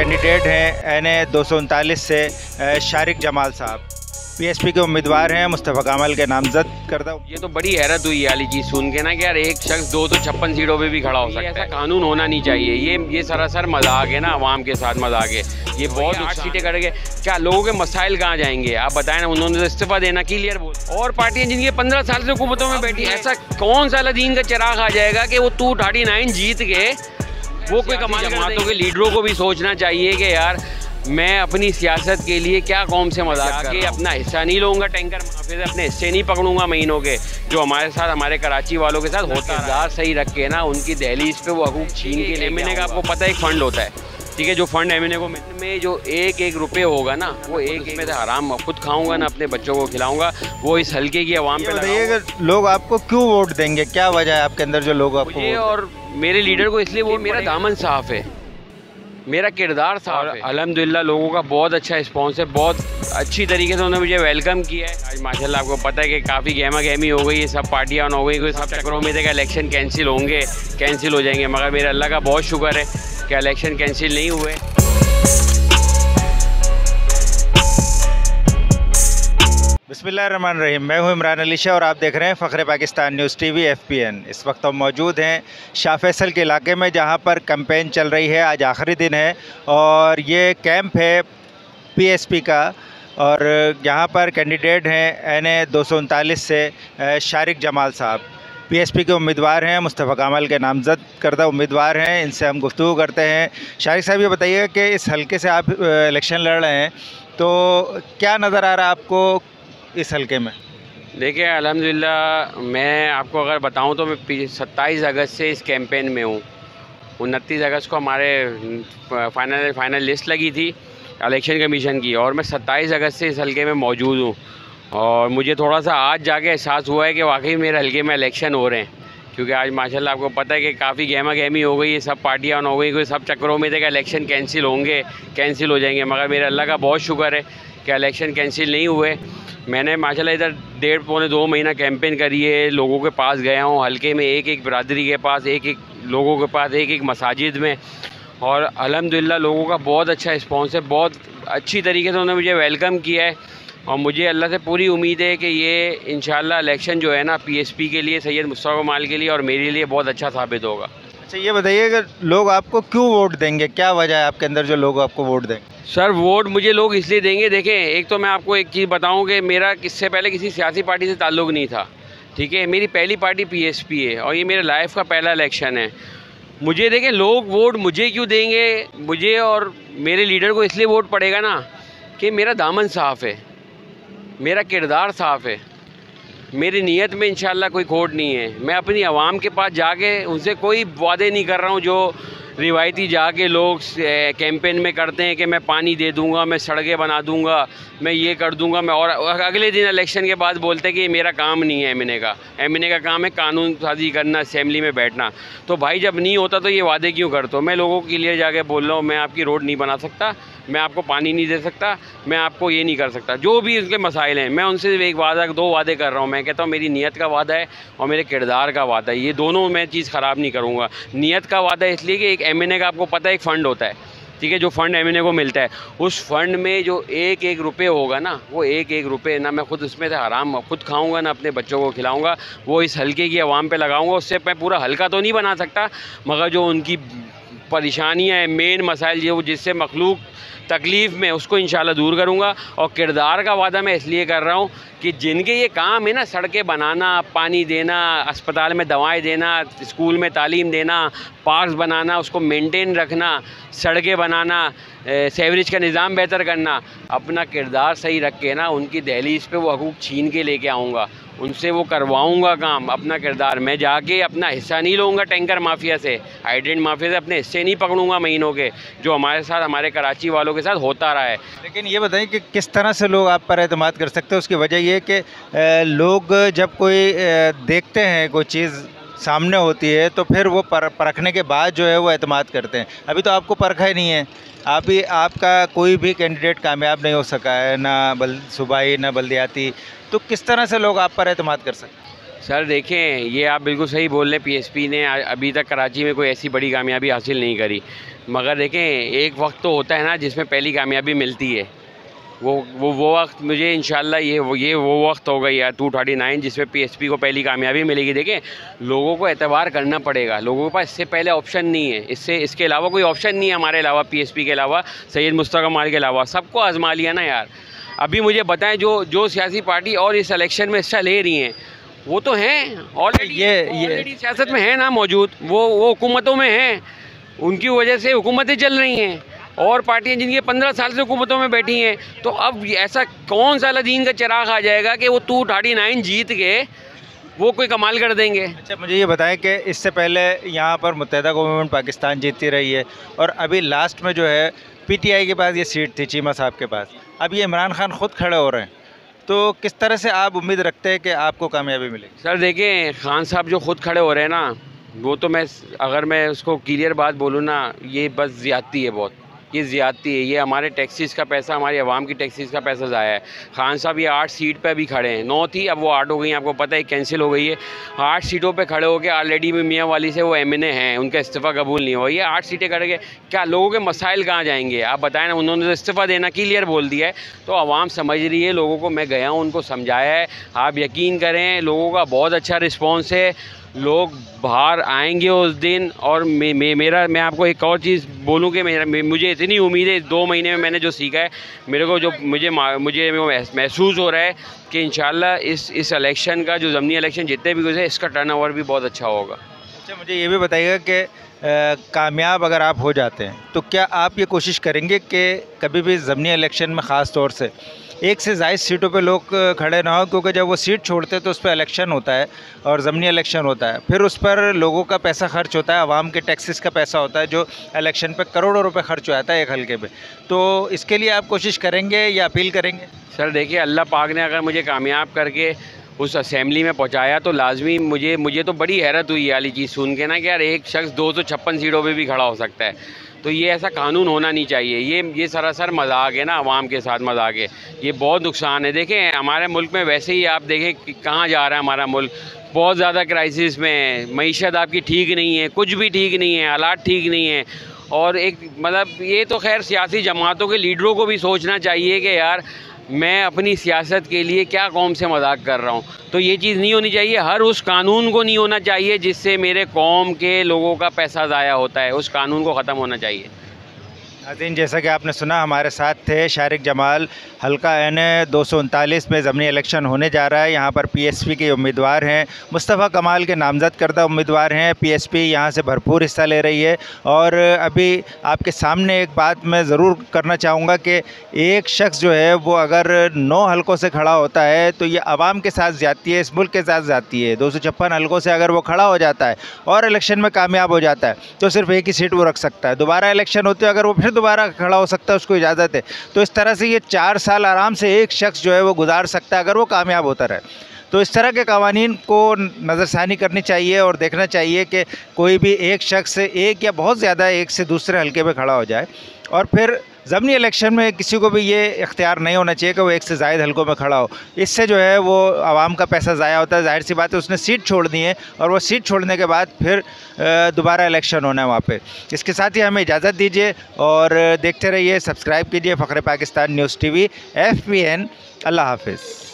Candidate हैं NA 239 से शारिक जमाल साहब PSP के उम्मीदवार हैं, मुस्तफ़ा कमाल के नामजद करदा। ये तो बड़ी हैरत हुई वाली चीज़ सुन के ना कि यार एक शख्स 256 सीटों पे भी खड़ा हो सकता है। ऐसा कानून होना नहीं चाहिए। ये सरासर मजाक है ना, आवाम के साथ मजाक है। ये बहुत 8 सीटें करके क्या लोगों के मसाइल कहाँ जाएंगे? आप बताएं ना। उन्होंने तो इस्तीफा देना क्लियर बोल। और पार्टियां जिनकी 15 साल से हुकूमतों में बैठी, ऐसा कौन सा अलादीन का चिराग आ जाएगा कि वो 239 जीत के वो कोई कमाल? जमातों के लीडरों को भी सोचना चाहिए कि यार मैं अपनी सियासत के लिए क्या कौम से मजाक करके अपना हिस्सा नहीं लूँगा, टैंकर माफिया से अपने हिस्से नहीं पकड़ूंगा महीनों के, जो हमारे साथ हमारे कराची वालों के साथ होता है। किरदार सही रख के ना उनकी दहलीज पे वो हकूक छीन के MNA का आपको पता है एक फ़ंड होता है, ठीक है, जो फ़ंड MNA को में जो एक रुपये होगा ना, वो एक में से हराम खुद खाऊंगा ना अपने बच्चों को खिलाऊंगा, वो इस हल्के की आवाम पे बताइए लोग आपको क्यों वोट देंगे? क्या वजह है आपके अंदर जो लोग आपको? मुझे और मेरे लीडर को इसलिए वो मेरा दामन साफ़ है, मेरा किरदार साफ है। अल्हम्दुलिल्लाह लोगों का बहुत अच्छा रिस्पॉन्स है, बहुत अच्छी तरीके से उन्होंने मुझे वेलकम किया है। आज माशाल्लाह आपको पता है कि काफ़ी गहमा गहमी हो गई है, सब पार्टियाँ हो गई, कोई सब चक्करों में थे कि इलेक्शन कैंसिल होंगे, कैंसिल हो जाएंगे, मगर मेरे अल्लाह का बहुत शुक्र है कि इलेक्शन कैंसिल नहीं हुए। बिस्मिल्लाहिर्रहमानिर्रहीम। मैं हूं इमरान अली शाह और आप देख रहे हैं फ़ख्र पाकिस्तान न्यूज़ TV FPN। इस वक्त हम मौजूद हैं शाह फैसल के इलाके में, जहां पर कैंपेन चल रही है। आज आखिरी दिन है और ये कैंप है PSP का, और यहाँ पर कैंडिडेट हैं NA 239 से शारिक जमाल साहब PSP के उम्मीदवार हैं, मुस्तफ़ा कमाल के नामजद करदा उम्मीदवार हैं। इनसे हम गुफ्तगू करते हैं। शारिक साहब, ये बताइए कि इस हल्के से आप इलेक्शन लड़ रहे हैं, तो क्या नज़र आ रहा है आपको इस हल्के में? देखिए अल्हम्दुलिल्लाह, मैं आपको अगर बताऊं तो मैं 27 अगस्त से इस कैंपेन में हूं। 29 अगस्त को हमारे फाइनल लिस्ट लगी थी इलेक्शन कमीशन की, और मैं 27 अगस्त से इस हल्के में मौजूद हूं। और मुझे थोड़ा सा आज जाके एहसास हुआ है कि वाकई मेरे हल्के में इलेक्शन हो रहे हैं, क्योंकि आज माशाल्लाह आपको पता है कि काफ़ी गहमा गहमी हो गई है, सब पार्टियाँ हो गई, कोई सब चक्करों में थे कि इलेक्शन कैंसिल होंगे, कैंसिल हो जाएंगे, मगर मेरे अल्लाह का बहुत शुक्र है कि इलेक्शन कैंसिल नहीं हुए। मैंने माशाल्लाह इधर 1.5 पौने 2 महीना कैंपेन करी है, लोगों के पास गया हूँ, हल्के में एक बिरादरी के पास, एक लोगों के पास, एक मसाजिद में, और अल्हम्दुलिल्लाह लोगों का बहुत अच्छा रिस्पॉन्स है, बहुत अच्छी तरीके से उन्होंने मुझे वेलकम किया है। और मुझे अल्लाह से पूरी उम्मीद है कि ये इंशाल्लाह इलेक्शन जो है ना PSP के लिए, सैयद मुस्तफ़ा कमाल के लिए और मेरे लिए बहुत अच्छा साबित होगा। अच्छा, ये बताइए कि लोग आपको क्यों वोट देंगे? क्या वजह है आपके अंदर जो लोग आपको वोट देंगे? सर वोट मुझे लोग इसलिए देंगे, देखें एक तो मैं आपको एक चीज़ बताऊं कि मेरा इससे पहले किसी सियासी पार्टी से ताल्लुक़ नहीं था, ठीक है, मेरी पहली पार्टी PSP है और ये मेरे लाइफ का पहला इलेक्शन है। मुझे देखें लोग वोट मुझे क्यों देंगे, मुझे और मेरे लीडर को इसलिए वोट पड़ेगा ना कि मेरा दामन साफ़ है, मेरा किरदार साफ़ है, मेरी नीयत में इंशाल्लाह कोई खोट नहीं है। मैं अपनी आवाम के पास जाके उनसे कोई वादे नहीं कर रहा हूँ जो रिवायती जाके लोग कैंपेन में करते हैं कि मैं पानी दे दूंगा, मैं सड़कें बना दूंगा, मैं ये कर दूंगा, मैं, और अगले दिन इलेक्शन के बाद बोलते हैं कि ये मेरा काम नहीं है। MNA का काम है कानून साजी करना, असेंबली में बैठना। तो भाई जब नहीं होता तो ये वादे क्यों करते हो? मैं लोगों के लिए जाके बोल रहा हूँ, मैं आपकी रोड नहीं बना सकता, मैं आपको पानी नहीं दे सकता, मैं आपको ये नहीं कर सकता, जो भी उनके मसाइल हैं मैं उनसे एक वादा 2 वादे कर रहा हूँ। मैं कहता हूँ मेरी नीयत का वादा है और मेरे किरदार का वादा है, ये दोनों मैं चीज़ ख़राब नहीं करूँगा। नीयत का वादा इसलिए कि एक MNA का आपको पता है एक फ़ंड होता है, ठीक है, जो फ़ंड MNA को मिलता है, उस फ़ंड में जो एक रुपये होगा ना, वो एक रुपये ना मैं खुद उसमें से हराम खुद खाऊंगा ना अपने बच्चों को खिलाऊंगा, वो इस हल्के की आवाम पे लगाऊंगा। उससे मैं पूरा हल्का तो नहीं बना सकता, मगर जो उनकी परेशानियाँ हैं, मेन मसाइल जो जिससे मखलूक तकलीफ़ में, उसको इंशाल्लाह दूर करूँगा। और किरदार का वादा मैं इसलिए कर रहा हूँ कि जिनके ये काम है ना, सड़कें बनाना, पानी देना, अस्पताल में दवाएं देना, स्कूल में तालीम देना, पार्क्स बनाना, उसको मेंटेन रखना, सड़कें बनाना, सेवरेज का निज़ाम बेहतर करना, अपना किरदार सही रख के ना उनकी दहलीज पे वो हकूक़ छीन के लेके आऊँगा, उनसे वो करवाऊँगा काम। अपना किरदार मैं जाके अपना हिस्सा नहीं लूँगा टैंकर माफिया से, हाइड्रेंट माफिया से अपने हिस्से नहीं पकड़ूँगा महीनों के, जो हमारे साथ हमारे कराची वालों के साथ होता रहा है। लेकिन ये बताइए कि किस तरह से लोग आप पर एतमाद कर सकते हैं? उसकी वजह ये है कि लोग जब कोई देखते हैं कोई चीज़ सामने होती है तो फिर वो परखने के बाद जो है वो एतमाद करते हैं। अभी तो आपको परखा ही नहीं है, आपका कोई भी कैंडिडेट कामयाब नहीं हो सका है, ना सूबाई ना बल्दियाती, तो किस तरह से लोग आप पर एतमाद कर सकते हैं? सर देखें, ये आप बिल्कुल सही बोल रहे हैं, PSP ने अभी तक कराची में कोई ऐसी बड़ी कामयाबी हासिल नहीं करी। मगर देखें एक वक्त तो होता है ना जिसमें पहली कामयाबी मिलती है, वो वक्त मुझे इंशाल्लाह ये वो वक्त होगा यार 239 जिसमें पीएसपी को पहली कामयाबी मिलेगी। देखें लोगों को एतबार करना पड़ेगा, लोगों के पास इससे पहले ऑप्शन नहीं है, इसके अलावा कोई ऑप्शन नहीं है हमारे अलावा, पीएसपी के अलावा, सैयद मुश्ताक कमाल के अलावा। सबको आजमा लिया ना यार। अभी मुझे बताएं जो सियासी पार्टी और इस इलेक्शन में हिस्सा ले रही हैं वो तो हैं ऑलरेडी सियासत में है ना मौजूद, वो हुकूमतों में हैं, उनकी वजह से हुकूमतें चल रही हैं। और पार्टियां जिनकी 15 साल से हुकूमतों में बैठी हैं, तो अब ऐसा कौन सा दीन का चिराग आ जाएगा कि वो 239 जीत के वो कोई कमाल कर देंगे। अच्छा मुझे ये बताएं कि इससे पहले यहाँ पर मुत्तहिदा गवर्नमेंट पाकिस्तान जीतती रही है और अभी लास्ट में जो है पीटीआई के पास ये सीट थी, चीमा साहब के पास, अब ये इमरान खान ख़ुद खड़े हो रहे हैं, तो किस तरह से आप उम्मीद रखते हैं कि आपको कामयाबी मिलेगी? सर देखें खान साहब जो ख़ुद खड़े हो रहे हैं ना, वो तो अगर मैं उसको क्लियर बात बोलूँ ना, ये बस ज़्यादती है, बहुत ये ज़्यादती है। ये हमारे टैक्सीज़ का पैसा, हमारी आवाम की टैक्सीज़ का पैसा ज़ाया है। खान साहब ये 8 सीट पे भी खड़े हैं, 9 थी अब वो 8 हो गई, आपको पता है कैंसिल हो गई है। 8 सीटों पे खड़े होकर ऑलरेडी में मियाँ वाली से वो एमएनए हैं, उनका इस्तीफ़ा कबूल नहीं हुआ। ये 8 सीटें करके क्या लोगों के मसाइल कहाँ जाएंगे आप बताएं ना। उन्होंने तो इस्तीफ़ा देना क्लियर बोल दिया है, तो आवाम समझ रही है लोगों को। मैं गया हूँ, उनको समझाया है, आप यकीन करें लोगों का बहुत अच्छा रिस्पॉन्स है, लोग बाहर आएंगे उस दिन। और मैं आपको एक और चीज़ बोलूँ कि मुझे इतनी उम्मीद है, 2 महीने में मैंने जो सीखा है, मेरे को जो मुझे महसूस हो रहा है कि इंशाल्लाह इस इलेक्शन का जो ज़मीनी इलेक्शन जितने भी गुजरे, इसका टर्नओवर भी बहुत अच्छा होगा। अच्छा मुझे ये भी बताइएगा कि कामयाब अगर आप हो जाते हैं तो क्या आप ये कोशिश करेंगे कि कभी भी ज़मीनी इलेक्शन में ख़ास तौर से एक से ज़ायद सीटों पे लोग खड़े ना हो, क्योंकि जब वो सीट छोड़ते हैं तो उस पर इलेक्शन होता है और ज़मीनी इलेक्शन होता है, फिर उस पर लोगों का पैसा खर्च होता है, आवाम के टैक्सेस का पैसा होता है जो इलेक्शन पे करोड़ों रुपए खर्च हो जाता है एक हल्के पे। तो इसके लिए आप कोशिश करेंगे या अपील करेंगे? सर देखिए अल्लाह पाक ने अगर मुझे कामयाब करके उस असेंबली में पहुंचाया तो लाजमी मुझे तो बड़ी हैरत हुई ये वाली चीज़ सुन के ना कि यार एक शख्स 256 सीटों पे भी खड़ा हो सकता है। तो ये ऐसा कानून होना नहीं चाहिए, ये सरासर मजाक है ना, आवाम के साथ मजाक है, ये बहुत नुकसान है। देखें हमारे मुल्क में वैसे ही आप देखें कि कहाँ जा रहा है हमारा मुल्क, बहुत ज़्यादा क्राइसिस में है, मईशत आपकी ठीक नहीं है, कुछ भी ठीक नहीं है, हालात ठीक नहीं है। और एक मतलब ये तो खैर सियासी जमातों के लीडरों को भी सोचना चाहिए कि यार मैं अपनी सियासत के लिए क्या कौम से मजाक कर रहा हूँ। तो ये चीज़ नहीं होनी चाहिए, हर उस कानून को नहीं होना चाहिए जिससे मेरे कौम के लोगों का पैसा ज़ाया होता है, उस कानून को ख़त्म होना चाहिए। नाज़रीन जैसा कि आपने सुना, हमारे साथ थे शारिक जमाल, हल्का एन 239 में ज़मीनी इलेक्शन होने जा रहा है। यहाँ पर पीएसपी के उम्मीदवार हैं, मुस्तफ़ा कमाल के नामज़द करदा उम्मीदवार हैं। पीएसपी यहाँ से भरपूर हिस्सा ले रही है। और अभी आपके सामने एक बात मैं ज़रूर करना चाहूँगा कि एक शख्स जो है वो अगर 9 हलकों से खड़ा होता है तो ये आवाम के साथ ज़्यादती है, इस मुल्क के साथ ज़्यादती है। 256 हलकों से अगर वो खड़ा हो जाता है और इलेक्शन में कामयाब हो जाता है तो सिर्फ एक ही सीट वो रख सकता है। दोबारा इलेक्शन होते अगर वो फिर दोबारा खड़ा हो सकता है, उसको इजाज़त है। तो इस तरह से ये 4 साल आराम से एक शख्स जो है वो गुजार सकता है अगर वो कामयाब होता रहे। तो इस तरह के कवानीन को नज़रसानी करनी चाहिए और देखना चाहिए कि कोई भी एक शख्स एक या बहुत ज़्यादा एक से दूसरे हल्के पे खड़ा हो जाए। और फिर ज़मीनी इलेक्शन में किसी को भी ये इख्तियार नहीं होना चाहिए कि वो एक से ज़ायद हलकों में खड़ा हो। इससे जो है वो आवाम का पैसा ज़ाया होता है। ज़ाहिर सी बात है उसने सीट छोड़ दी है और वो सीट छोड़ने के बाद फिर दोबारा इलेक्शन होना है वहाँ पे। इसके साथ ही हमें इजाज़त दीजिए और देखते रहिए, सब्सक्राइब कीजिए फ़ख्र पाकिस्तान न्यूज़ TV FPN। अल्लाह हाफ़िज़।